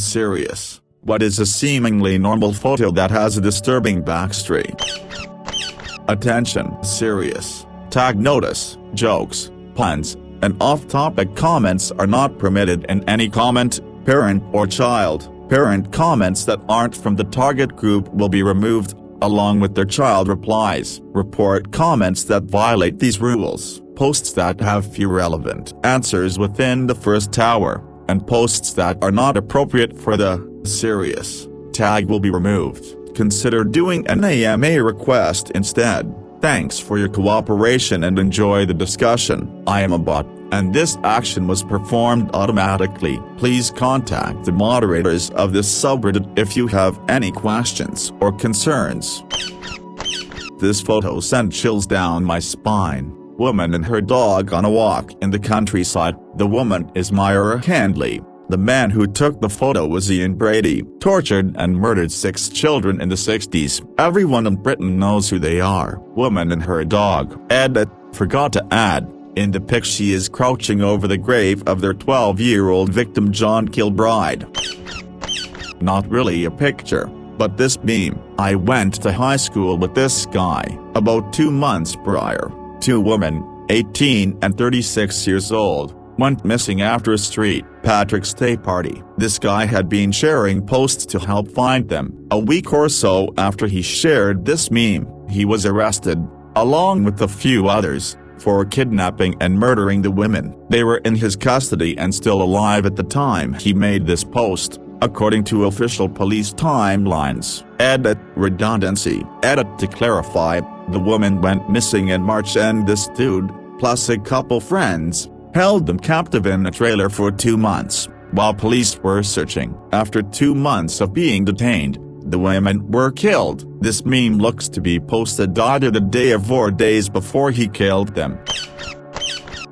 serious? What is a seemingly normal photo that has a disturbing backstory? Attention, serious. Tag notice, jokes, puns, and off-topic comments are not permitted in any comment, parent or child. Parent comments that aren't from the target group will be removed, along with their child replies. Report comments that violate these rules, posts that have few relevant answers within the first hour, and posts that are not appropriate for the serious tag will be removed. Consider doing an AMA request instead. Thanks for your cooperation and enjoy the discussion. I am a bot, and this action was performed automatically. Please contact the moderators of this subreddit if you have any questions or concerns. This photo sent chills down my spine. Woman and her dog on a walk in the countryside. The woman is Myra Handley. The man who took the photo was Ian Brady. Tortured and murdered 6 children in the 60s. Everyone in Britain knows who they are. Woman and her dog. Edit. Forgot to add, in the pic she is crouching over the grave of their 12-year-old victim John Kilbride. Not really a picture, but this meme. I went to high school with this guy. About 2 months prior, 2 women, 18 and 36 years old, went missing after a St. Patrick's Day party. This guy had been sharing posts to help find them. A week or so after he shared this meme, he was arrested, along with a few others, for kidnapping and murdering the women. They were in his custody and still alive at the time he made this post, according to official police timelines. Edit. Redundancy. Edit. To clarify, the woman went missing in March and this dude, plus a couple friends, held them captive in a trailer for 2 months, while police were searching. After 2 months of being detained, the women were killed. This meme looks to be posted either the day of or days before he killed them.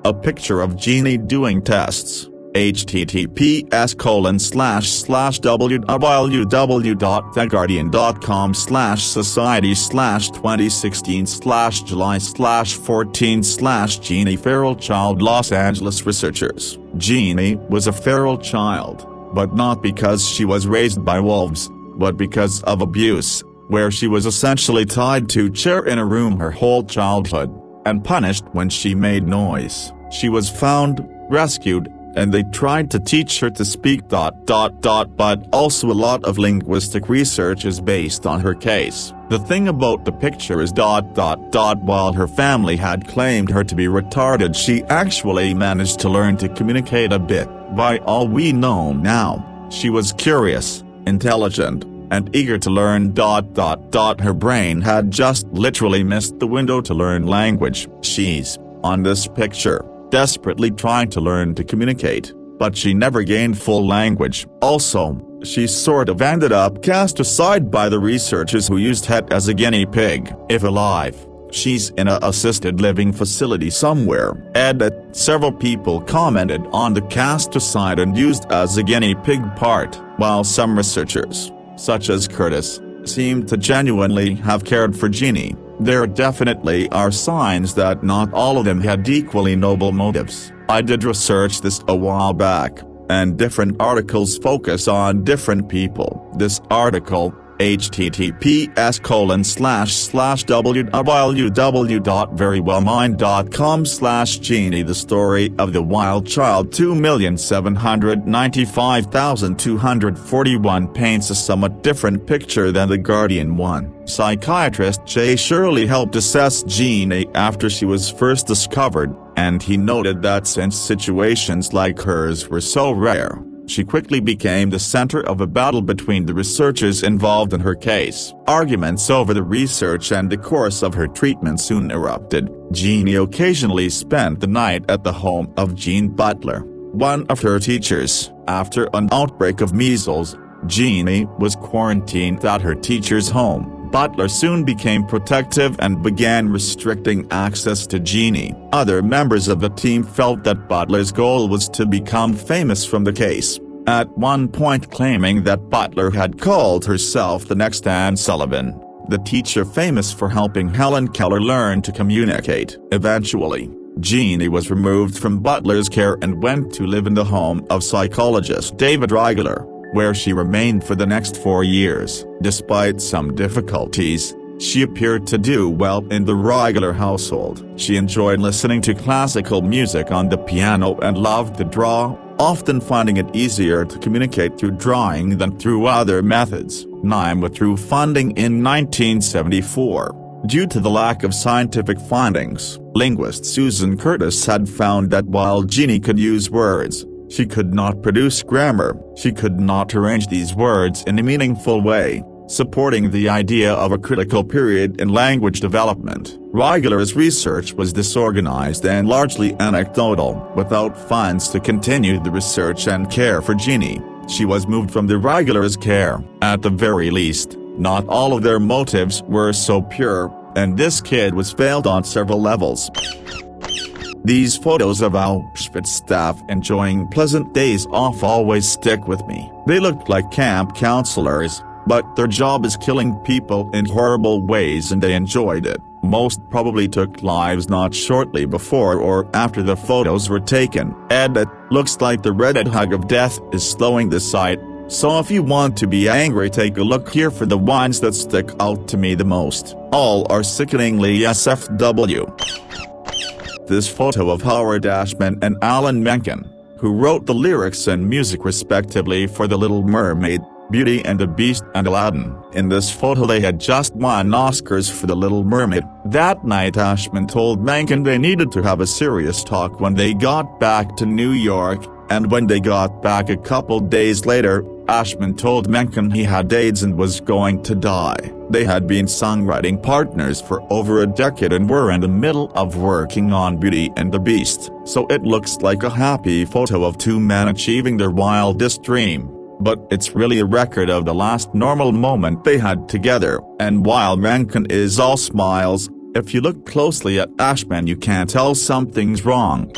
A picture of Jeannie doing tests. https://www.theguardian.com/society/2016/July/14/Jeannie feral child Los Angeles researchers. Jeannie was a feral child, but not because she was raised by wolves, but because of abuse, where she was essentially tied to a chair in a room her whole childhood, and punished when she made noise. She was found, rescued, and they tried to teach her to speak ... but also a lot of linguistic research is based on her case. The thing about the picture is ... while her family had claimed her to be retarded, she actually managed to learn to communicate a bit. By all we know now, she was curious, intelligent, and eager to learn ... Her brain had just literally missed the window to learn language. She's, on this picture, desperately trying to learn to communicate, but she never gained full language. Also, she sort of ended up cast aside by the researchers who used her as a guinea pig. If alive, she's in a assisted living facility somewhere. Edit. Several people commented on the cast aside and used as a guinea pig part, while some researchers, such as Curtis, seemed to genuinely have cared for Jeannie. There definitely are signs that not all of them had equally noble motives. I did research this a while back, and different articles focus on different people. This article, https://www.verywellmind.com/Jeannie the story of the wild child 2,795,241 paints a somewhat different picture than The Guardian one. Psychiatrist Jay Shirley helped assess Jeannie after she was first discovered, and he noted that since situations like hers were so rare, she quickly became the center of a battle between the researchers involved in her case. Arguments over the research and the course of her treatment soon erupted. Jeannie occasionally spent the night at the home of Jean Butler, one of her teachers. After an outbreak of measles, Jeannie was quarantined at her teacher's home. Butler soon became protective and began restricting access to Jeannie. Other members of the team felt that Butler's goal was to become famous from the case, at one point claiming that Butler had called herself the next Anne Sullivan, the teacher famous for helping Helen Keller learn to communicate. Eventually, Jeannie was removed from Butler's care and went to live in the home of psychologist David Reigler, where she remained for the next 4 years. Despite some difficulties, she appeared to do well in the regular household. She enjoyed listening to classical music on the piano and loved to draw, often finding it easier to communicate through drawing than through other methods. Naim withdrew funding in 1974. Due to the lack of scientific findings, linguist Susan Curtis had found that while Jeannie could use words, she could not produce grammar. She could not arrange these words in a meaningful way, supporting the idea of a critical period in language development. Regular's research was disorganized and largely anecdotal. Without funds to continue the research and care for Jeannie, she was moved from the Regular's care. At the very least, not all of their motives were so pure, and this kid was failed on several levels. These photos of Auschwitz staff enjoying pleasant days off always stick with me. They looked like camp counselors, but their job is killing people in horrible ways and they enjoyed it. Most probably took lives not shortly before or after the photos were taken. Edit: looks like the Reddit hug of death is slowing the site, so if you want to be angry, take a look here for the ones that stick out to me the most. All are sickeningly SFW. This photo of Howard Ashman and Alan Menken, who wrote the lyrics and music respectively for The Little Mermaid, Beauty and the Beast and Aladdin. In this photo they had just won Oscars for The Little Mermaid. That night Ashman told Menken they needed to have a serious talk when they got back to New York, and when they got back a couple days later, Ashman told Menken he had AIDS and was going to die. They had been songwriting partners for over a decade and were in the middle of working on Beauty and the Beast, so it looks like a happy photo of two men achieving their wildest dream. But it's really a record of the last normal moment they had together, and while Menken is all smiles, if you look closely at Ashman you can tell something's wrong.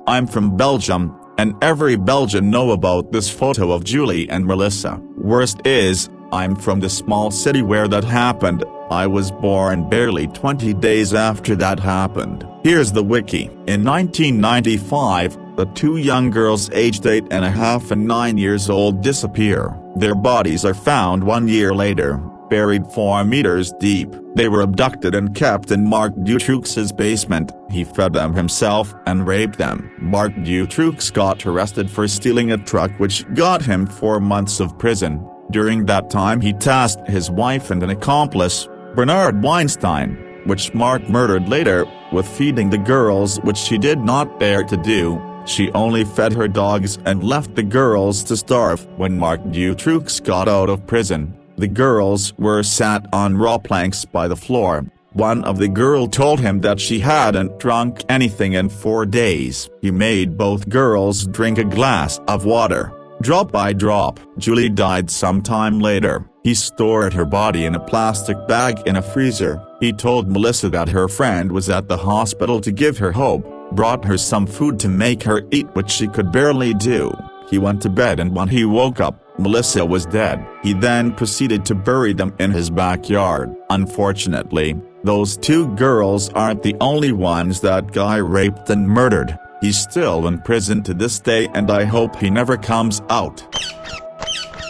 I'm from Belgium, and every Belgian know about this photo of Julie and Melissa. Worst is, I'm from the small city where that happened. I was born barely 20 days after that happened. Here's the wiki. In 1995, the two young girls aged 8.5 and 9 years old disappear. Their bodies are found 1 year later, buried 4 meters deep. They were abducted and kept in Mark Dutroix's basement. He fed them himself and raped them. Mark Dutroix got arrested for stealing a truck, which got him 4 months of prison. During that time he tasked his wife and an accomplice, Bernard Weinstein, which Mark murdered later, with feeding the girls, which she did not dare to do. She only fed her dogs and left the girls to starve. When Mark Dutroix got out of prison, the girls were sat on raw planks by the floor. One of the girls told him that she hadn't drunk anything in 4 days. He made both girls drink a glass of water, drop by drop. Julie died sometime later. He stored her body in a plastic bag in a freezer. He told Melissa that her friend was at the hospital to give her hope, brought her some food to make her eat, which she could barely do. He went to bed, and when he woke up, Melissa was dead. He then proceeded to bury them in his backyard. Unfortunately, those two girls aren't the only ones that guy raped and murdered. He's still in prison to this day, and I hope he never comes out.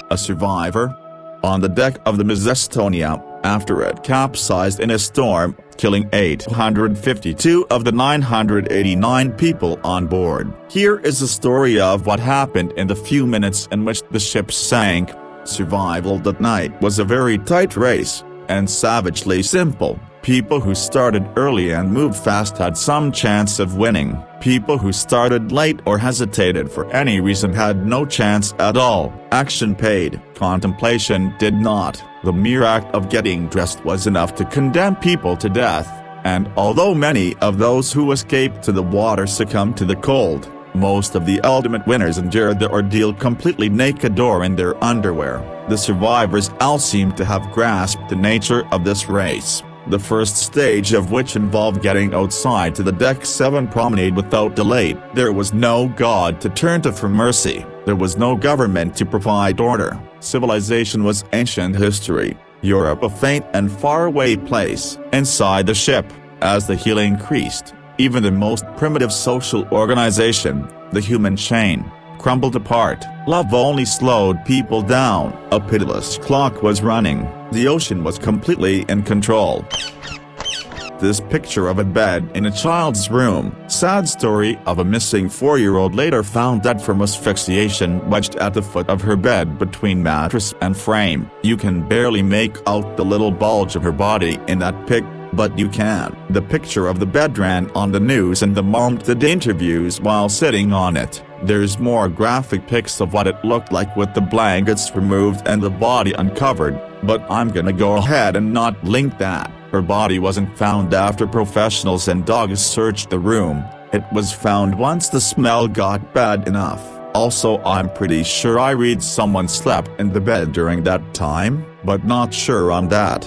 A survivor? On the deck of the Ms. Estonia, after it capsized in a storm, killing 852 of the 989 people on board. Here is the story of what happened in the few minutes in which the ship sank. Survival that night was a very tight race, and savagely simple. People who started early and moved fast had some chance of winning. People who started late or hesitated for any reason had no chance at all. Action paid, contemplation did not. The mere act of getting dressed was enough to condemn people to death, and although many of those who escaped to the water succumbed to the cold, most of the ultimate winners endured the ordeal completely naked or in their underwear. The survivors all seem to have grasped the nature of this race, the first stage of which involved getting outside to the Deck 7 promenade without delay. There was no God to turn to for mercy. There was no government to provide order. Civilization was ancient history. Europe a faint and faraway place. Inside the ship, as the healing increased, even the most primitive social organization, the human chain, crumbled apart. Love only slowed people down. A pitiless clock was running. The ocean was completely in control. This picture of a bed in a child's room. Sad story of a missing 4-year-old later found dead from asphyxiation wedged at the foot of her bed between mattress and frame. You can barely make out the little bulge of her body in that pic, but you can. The picture of the bed ran on the news and the mom did interviews while sitting on it. There's more graphic pics of what it looked like with the blankets removed and the body uncovered, but I'm gonna go ahead and not link that. Her body wasn't found after professionals and dogs searched the room. It was found once the smell got bad enough. Also, I'm pretty sure I read someone slept in the bed during that time, but not sure on that.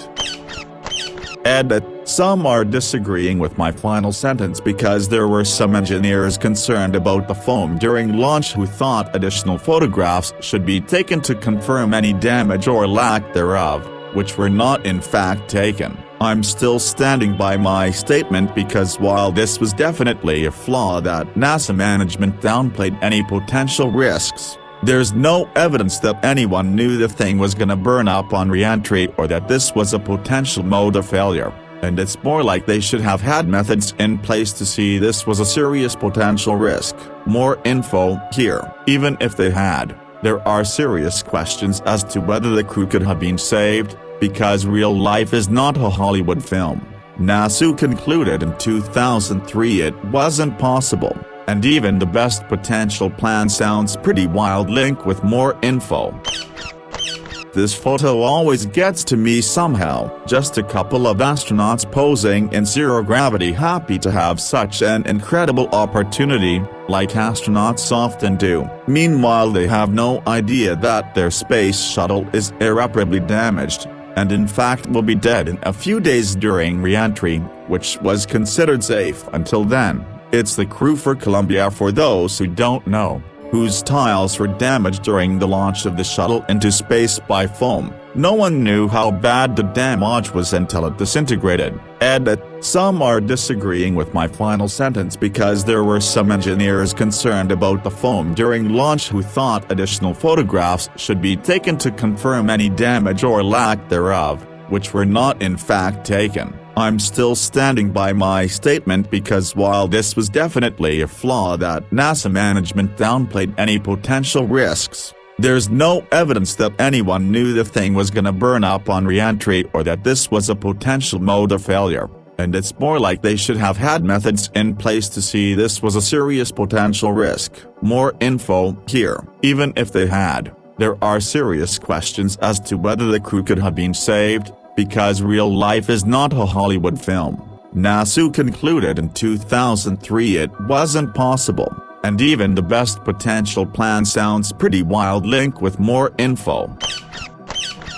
Edit. Some are disagreeing with my final sentence because there were some engineers concerned about the foam during launch who thought additional photographs should be taken to confirm any damage or lack thereof, which were not in fact taken. I'm still standing by my statement because while this was definitely a flaw that NASA management downplayed any potential risks, there's no evidence that anyone knew the thing was gonna burn up on re-entry or that this was a potential motor failure. And it's more like they should have had methods in place to see this was a serious potential risk. More info here. Even if they had, there are serious questions as to whether the crew could have been saved, because real life is not a Hollywood film. NASA concluded in 2003 it wasn't possible, and even the best potential plan sounds pretty wild. Link with more info. This photo always gets to me somehow. Just a couple of astronauts posing in zero gravity, happy to have such an incredible opportunity, like astronauts often do. Meanwhile, they have no idea that their space shuttle is irreparably damaged, and in fact will be dead in a few days during re-entry, which was considered safe until then. It's the crew for Columbia, for those who don't know, whose tiles were damaged during the launch of the shuttle into space by foam. No one knew how bad the damage was until it disintegrated. Edit. Some are disagreeing with my final sentence because there were some engineers concerned about the foam during launch who thought additional photographs should be taken to confirm any damage or lack thereof, which were not in fact taken. I'm still standing by my statement because while this was definitely a flaw that NASA management downplayed any potential risks, there's no evidence that anyone knew the thing was gonna burn up on re-entry or that this was a potential motor failure, and it's more like they should have had methods in place to see this was a serious potential risk. More info here. Even if they had, there are serious questions as to whether the crew could have been saved, because real life is not a Hollywood film. NASA concluded in 2003 it wasn't possible, and even the best potential plan sounds pretty wild. Link with more info.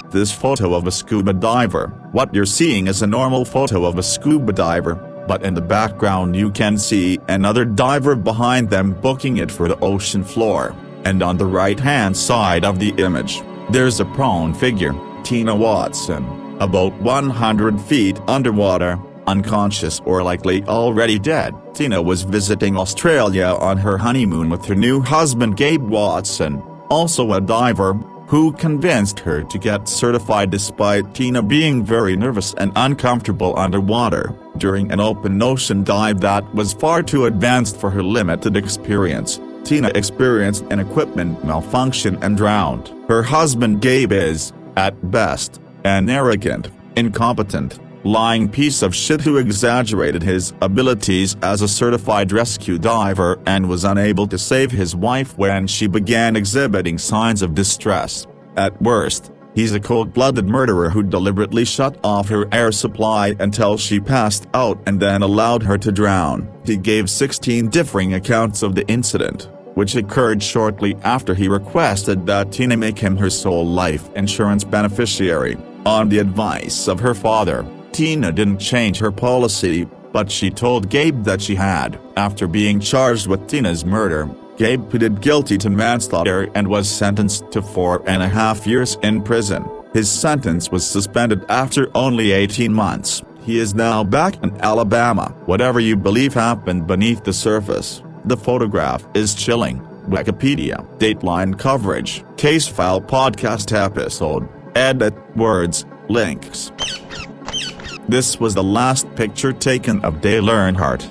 This photo of a scuba diver. What you're seeing is a normal photo of a scuba diver, but in the background you can see another diver behind them booking it for the ocean floor, and on the right-hand side of the image, there's a prone figure, Tina Watson, about 100 feet underwater, unconscious or likely already dead. Tina was visiting Australia on her honeymoon with her new husband Gabe Watson, also a diver, who convinced her to get certified despite Tina being very nervous and uncomfortable underwater, during an open ocean dive that was far too advanced for her limited experience. Tina experienced an equipment malfunction and drowned. Her husband Gabe is, at best, an arrogant, incompetent, lying piece of shit who exaggerated his abilities as a certified rescue diver and was unable to save his wife when she began exhibiting signs of distress. At worst, he's a cold-blooded murderer who deliberately shut off her air supply until she passed out and then allowed her to drown. He gave 16 differing accounts of the incident, which occurred shortly after he requested that Tina make him her sole life insurance beneficiary. On the advice of her father, Tina didn't change her policy, but she told Gabe that she had. After being charged with Tina's murder, Gabe pleaded guilty to manslaughter and was sentenced to 4.5 years in prison. His sentence was suspended after only 18 months. He is now back in Alabama. Whatever you believe happened beneath the surface, the photograph is chilling. Wikipedia, Dateline coverage, case file podcast episode, edit, words, links. This was the last picture taken of Dale Earnhardt.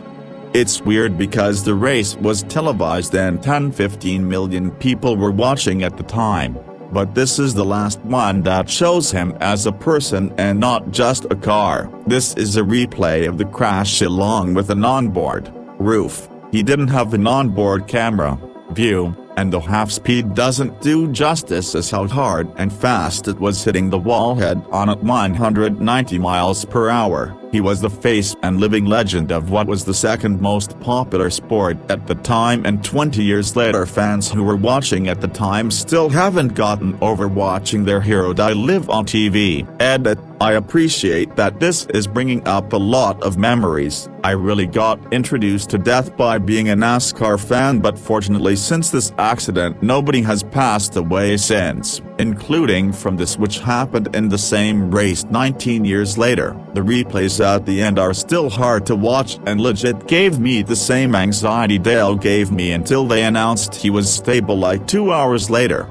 It's weird because the race was televised and 10-15 million people were watching at the time. But this is the last one that shows him as a person and not just a car. This is a replay of the crash along with an onboard roof. He didn't have an onboard camera view, and the half-speed doesn't do justice as how hard and fast it was hitting the wall head-on at 190 miles per hour. He was the face and living legend of what was the second most popular sport at the time, and 20 years later fans who were watching at the time still haven't gotten over watching their hero die live on TV. Edit. I appreciate that this is bringing up a lot of memories. I really got introduced to death by being a NASCAR fan, but fortunately since this accident nobody has passed away since, including from this, which happened in the same race 19 years later. The replays at the end are still hard to watch and legit gave me the same anxiety Dale gave me until they announced he was stable like 2 hours later.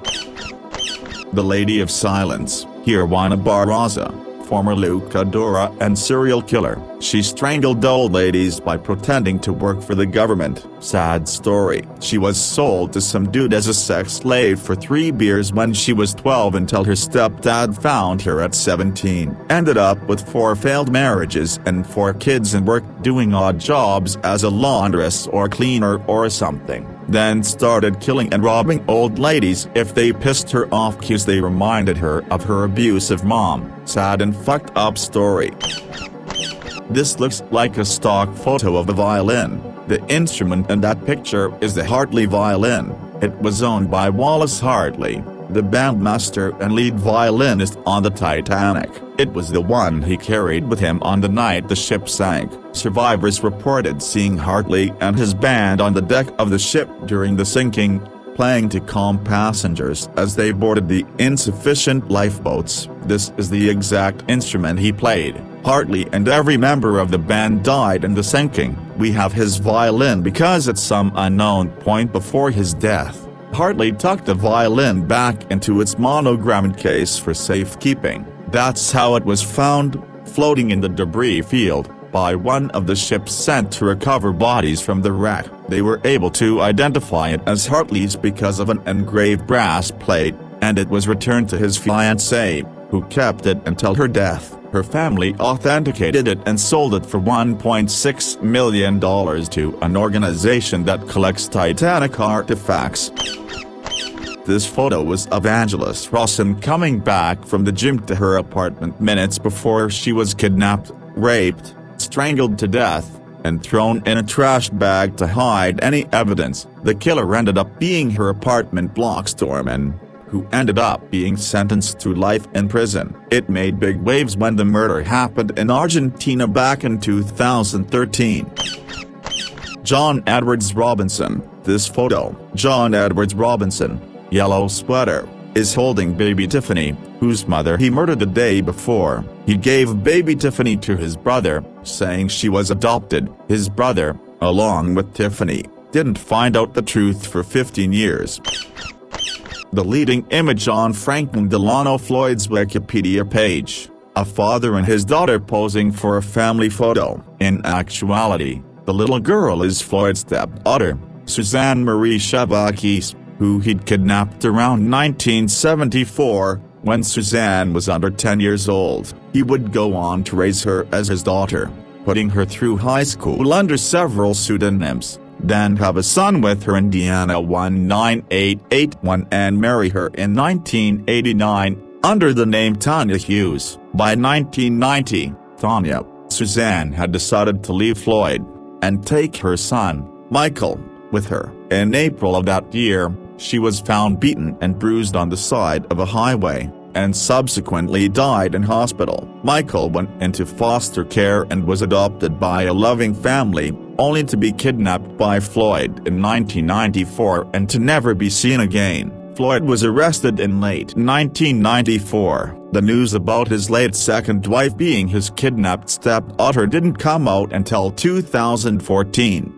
The Lady of Silence, Juana Barraza, former luchadora and serial killer. She strangled old ladies by pretending to work for the government. Sad story. She was sold to some dude as a sex slave for 3 beers when she was 12 until her stepdad found her at 17. Ended up with 4 failed marriages and 4 kids and worked doing odd jobs as a laundress or cleaner or something. Then started killing and robbing old ladies if they pissed her off cause they reminded her of her abusive mom. Sad and fucked up story. This looks like a stock photo of a violin. The instrument in that picture is the Hartley violin. It was owned by Wallace Hartley, the bandmaster and lead violinist on the Titanic. It was the one he carried with him on the night the ship sank. Survivors reported seeing Hartley and his band on the deck of the ship during the sinking, playing to calm passengers as they boarded the insufficient lifeboats. This is the exact instrument he played. Hartley and every member of the band died in the sinking. We have his violin because at some unknown point before his death, Hartley tucked the violin back into its monogrammed case for safekeeping. That's how it was found, floating in the debris field, by one of the ships sent to recover bodies from the wreck. They were able to identify it as Hartley's because of an engraved brass plate, and it was returned to his fiancée, who kept it until her death. Her family authenticated it and sold it for $1.6 million to an organization that collects Titanic artifacts. This photo was of Angeles Rawson coming back from the gym to her apartment minutes before she was kidnapped, raped, strangled to death, and thrown in a trash bag to hide any evidence. The killer ended up being her apartment block storeman, who ended up being sentenced to life in prison. It made big waves when the murder happened in Argentina back in 2013. John Edwards Robinson. This photo, John Edwards Robinson, yellow sweater, is holding baby Tiffany, whose mother he murdered the day before. He gave baby Tiffany to his brother, saying she was adopted. His brother, along with Tiffany, didn't find out the truth for 15 years. The leading image on Franklin Delano Floyd's Wikipedia page, a father and his daughter posing for a family photo. In actuality, the little girl is Floyd's stepdaughter, Suzanne Marie Chevakis, who he'd kidnapped around 1974, when Suzanne was under 10 years old. He would go on to raise her as his daughter, putting her through high school under several pseudonyms, then have a son with her, Indiana 19881, and marry her in 1989, under the name Tanya Hughes. By 1990, Tanya, Suzanne had decided to leave Floyd, and take her son, Michael, with her. In April of that year, she was found beaten and bruised on the side of a highway, and subsequently died in hospital. Michael went into foster care and was adopted by a loving family, only to be kidnapped by Floyd in 1994 and to never be seen again. Floyd was arrested in late 1994. The news about his late second wife being his kidnapped stepdaughter didn't come out until 2014.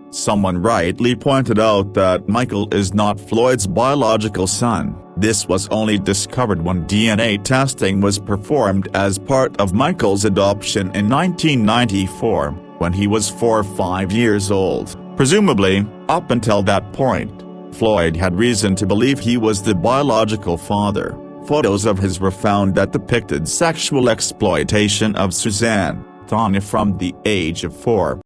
Someone rightly pointed out that Michael is not Floyd's biological son. This was only discovered when DNA testing was performed as part of Michael's adoption in 1994, when he was 4 or 5 years old. Presumably, up until that point, Floyd had reason to believe he was the biological father. Photos of his were found that depicted sexual exploitation of Suzanne Tanya from the age of 4.